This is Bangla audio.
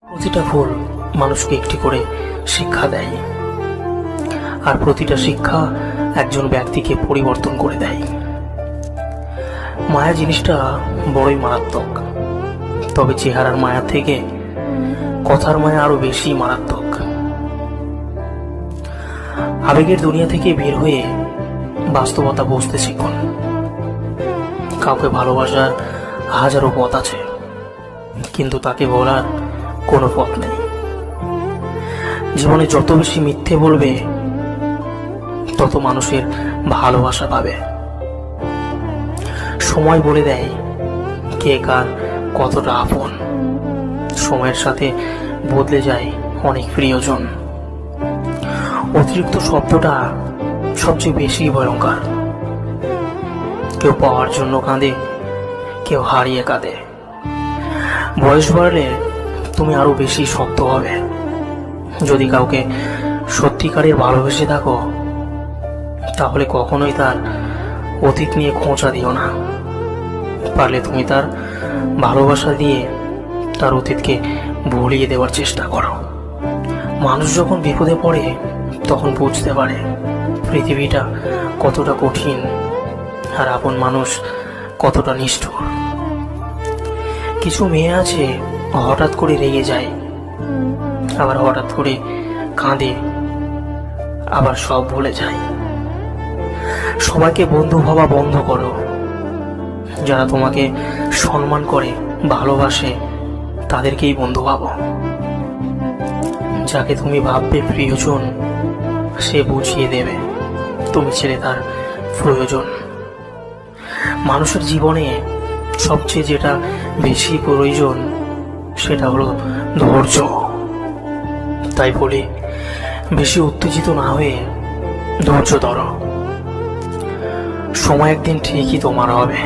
প্রতিটা ভুল মানুষকে একটি করে শিক্ষা দেয়, আর প্রতিটা শিক্ষা একজন ব্যক্তিকে পরিবর্তন করে দেয়। মায়া জিনিসটা বড়ই মারাত্মক, তবে চেহারার মায়া থেকে কথার মায়া আরো বেশি মারাত্মক। আবেগের দুনিয়া থেকে বের হয়ে বাস্তবতা বুঝতে শিখুন। কাউকে ভালোবাসার হাজারো পথ আছে, কিন্তু তাকে বলার কোনো পথ নেই। জীবনে যত বেশি মিথ্যে বলবে, তত মানুষের ভালোবাসা পাবে। সময় বলে দেয় কে কার কতটা আপন। সময়ের সাথে বদলে যায় অনেক প্রিয়জন। অতিরিক্ত শব্দটা সবচেয়ে বেশি ভয়ঙ্কর। কেউ পাওয়ার জন্য কাঁদে, কেউ হারিয়ে কাঁদে। বয়স বাড়লে তুমি আরো বেশি শক্ত হবে। যদি কাউকে সত্যিকারের ভালোবেসে থাকো, তাহলে কখনোই তার অতীত নিয়ে খোঁচা দিও না। পারলে তুমি তার ভালোবাসা দিয়ে তার অতীতকে ভুলিয়ে দেওয়ার চেষ্টা করো। মানুষ যখন বিপদে পড়ে, তখন বুঝতে পারে পৃথিবীটা কতটা কঠিন, আর আপন মানুষ কতটা নিষ্ঠুর। কিছু মেয়ে আছে হঠাৎ করে রেগে যায়, আবার হঠাৎ করে কাঁদে, আবার সব ভুলে যায়। সবাইকে বন্ধু ভাবা বন্ধ করো। যারা তোমাকে সম্মান করে, ভালোবাসে, তাদেরকেই বন্ধু ভাবো। যাকে তুমি ভাববে প্রিয়জন, সে বুঝিয়ে দেবে তুমি ছেড়ে তার প্রয়োজন। মানুষের জীবনে সবচেয়ে যেটা বেশি প্রয়োজন, সেটা হলো ধৈর্য। তাই বলি, বেশি উত্তেজিত না হয়ে ধৈর্য ধরো। সময় একদিন ঠিকই তোমার হবে।